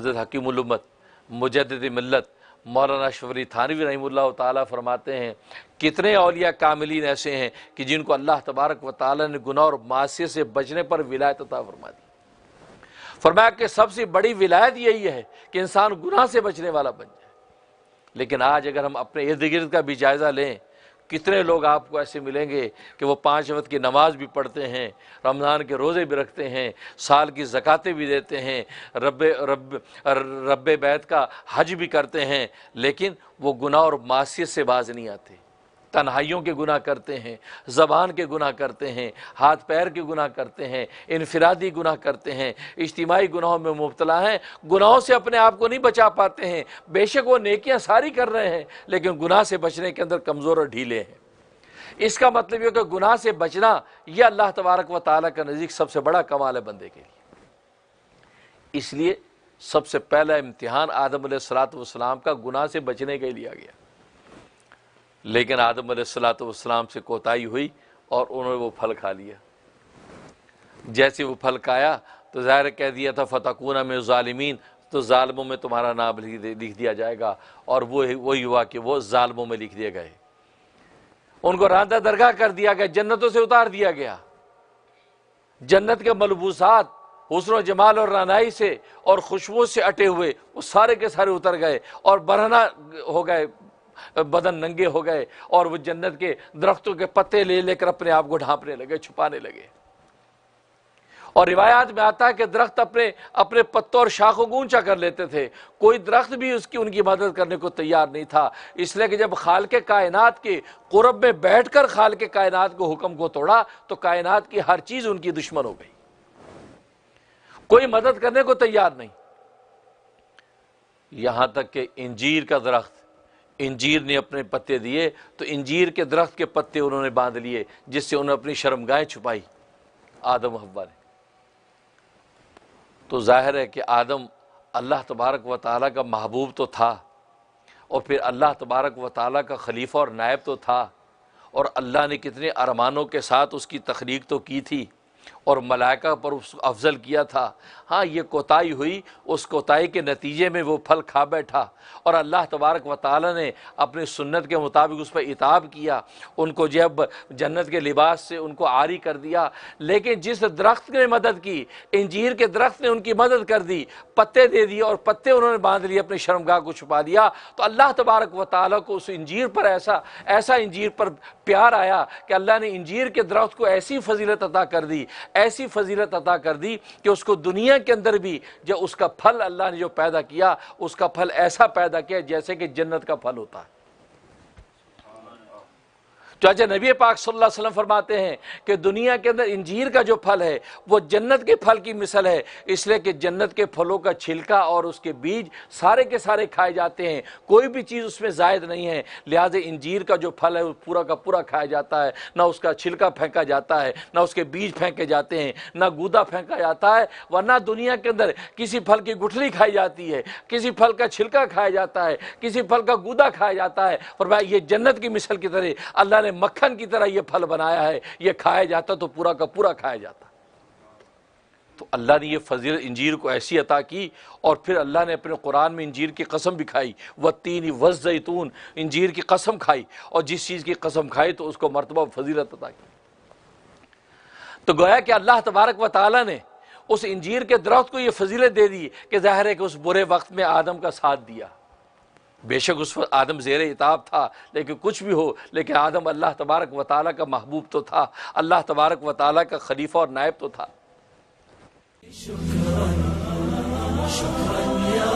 हज़रत हकीमुल उम्मत मुजद्दिद मिल्लत मौलाना शफरी थानवी रहमतुल्लाह ताला फरमाते हैं, कितने औलिया कामिलीन ऐसे हैं कि जिनको अल्लाह तबारक व ताला ने गुनाह और मासियत से बचने पर विलायत अता फरमा दी। फरमाया कि सबसे बड़ी विलायत यही है कि इंसान गुनाह से बचने वाला बन जाए। लेकिन आज अगर हम अपने इर्द गिर्द का भी जायज़ा लें, कितने लोग आपको ऐसे मिलेंगे कि वो 5 वक्त की नमाज भी पढ़ते हैं, रमज़ान के रोज़े भी रखते हैं, साल की ज़कातें भी देते हैं, रब्बे बैत का हज भी करते हैं, लेकिन वो गुनाह और मासियत से बाज नहीं आते। तन्हाइयों के गुनाह करते हैं, ज़बान के गुनाह करते हैं, हाथ पैर के गुनाह करते हैं, इनफिरादी गुनाह करते हैं, इज्तिमाई गुनाहों में मुब्तला हैं, गुनाहों से अपने आप को नहीं बचा पाते हैं। बेशक वो नेकियां सारी कर रहे हैं, लेकिन गुनाह से बचने के अंदर कमज़ोर और ढीले हैं। इसका मतलब ये कि गुनाह से बचना यह अल्लाह तबारक व तआला का नज़दीक सबसे बड़ा कमाल है बंदे के लिए। इसलिए सबसे पहला इम्तिहान आदम अलैहिस्सलातु वस्सलाम का गुनाह से बचने के लिए लिया गया। लेकिन आदम अलैहिस्सलातु वस्सलाम से कोताही हुई और उन्होंने वो फल खा लिया। जैसे वो फल खाया तो ज़ाहिर कह दिया था फ़तकूना मिन ज़ालिमीन, तो ज़ालिमों में तुम्हारा नाम लिख दिया जाएगा। और वही हुआ कि वो ज़ालिमों में लिख दिए गए। उनको रांदा दरगाह कर दिया गया, जन्नतों से उतार दिया गया। जन्नत के मलबूसात हुस्न जमाल और रानाई से और खुशबू से अटे हुए वो सारे के सारे उतर गए और बरहना हो गए, बदन नंगे हो गए, और वो जन्नत के दरख्तों के पत्ते ले लेकर अपने आप को ढांपने लगे, छुपाने लगे। और रिवायात में आता है कि दरख्त अपने पत्तों और शाखों को ऊंचा कर लेते थे। कोई दरख्त भी उनकी मदद करने को तैयार नहीं था। इसलिए कि जब खालिक़े कायनात के क़ुर्ब में बैठकर खालिक़े कायनात को हुक्म को तोड़ा तो कायनात की हर चीज उनकी दुश्मन हो गई, कोई मदद करने को तैयार नहीं। यहां तक कि इंजीर का दरख्त, इंजीर ने अपने पत्ते दिए तो इंजीर के दरख्त के पत्ते उन्होंने बांध लिए, जिससे उन्होंने अपनी शर्मगाहें छुपाई आदम हव्वा ने। तो जाहिर है कि आदम अल्लाह तबारक व ताला का महबूब तो था, और फिर अल्लाह तबारक व ताला का खलीफा और नायब तो था, और अल्लाह ने कितने अरमानों के साथ उसकी तख्लीक तो की थी और मलाइका पर उसको अफजल किया था। हाँ, ये कोताही हुई, उस कोताही के नतीजे में वो फल खा बैठा और अल्लाह तबारक व ताला ने अपनी सुन्नत के मुताबिक उस पर इताब किया, उनको जब जन्नत के लिबास से उनको आरी कर दिया। लेकिन जिस दरख्त ने मदद की, इंजीर के दरख्त ने उनकी मदद कर दी, पत्ते दे दिए और पत्ते उन्होंने बांध लिए, अपनी शर्मगाह को छुपा दिया, तो अल्लाह तबारक व ताला को उस इंजीर पर ऐसा इंजीर पर प्यार आया कि अल्लाह ने इंजीर के दरख्त को ऐसी फजीलत अता कर दी, ऐसी फजीलत अता कर दी कि उसको दुनिया के अंदर भी जो उसका फल अल्लाह ने जो पैदा किया, उसका फल ऐसा पैदा किया जैसे कि जन्नत का फल होता है। तो अच्छा नबी पाक सल्लल्लाहु अलैहि वसल्लम फरमाते हैं कि दुनिया के अंदर इंजीर का जो फल है वो जन्नत के फल की मिसल है, इसलिए कि जन्नत के फलों का छिलका और उसके बीज सारे के सारे खाए जाते हैं, कोई भी चीज़ उसमें जायद नहीं है। लिहाजा इंजीर का जो फल है वो पूरा का पूरा खाया जाता है, ना उसका छिलका फेंका जाता है, ना उसके बीज फेंके जाते हैं, ना गूदा फेंका जाता है। वरना दुनिया के अंदर किसी फल की गुठली खाई जाती है, किसी फल का छिलका खाया जाता है, किसी फल का गूदा खाया जाता है। और भाई ये जन्नत की मिसल की तरह अल्लाह ने मक्खन की तरह ये फल बनाया है, ये खाया जाता तो पूरा का पूरा खाया जाता। तो अल्लाह ने ये फजीलत इंजीर को ऐसी अता की, और फिर अल्लाह ने अपने कुरान में इंजीर की कसम भी खाई, वत्तीन वज़्ज़ैतून, इंजीर की कसम खाई, और जिस चीज़ की कसम खाई तो उसको मर्तबा फजीलत अता की। तो गोया कि अल्लाह तबारक व तआला ने उस इंजीर के दरख्त को ये फजीलत दे दी कि ज़ाहिर है कि उस बुरे वक्त में आदम का साथ दिया। बेशक उस वक्त आदम ज़ेरे इताब था, लेकिन कुछ भी हो, लेकिन आदम अल्लाह तबारक व तआला का महबूब तो था, अल्लाह तबारक व तआला का खलीफा और नायब तो था। शुक्रान, शुक्रान या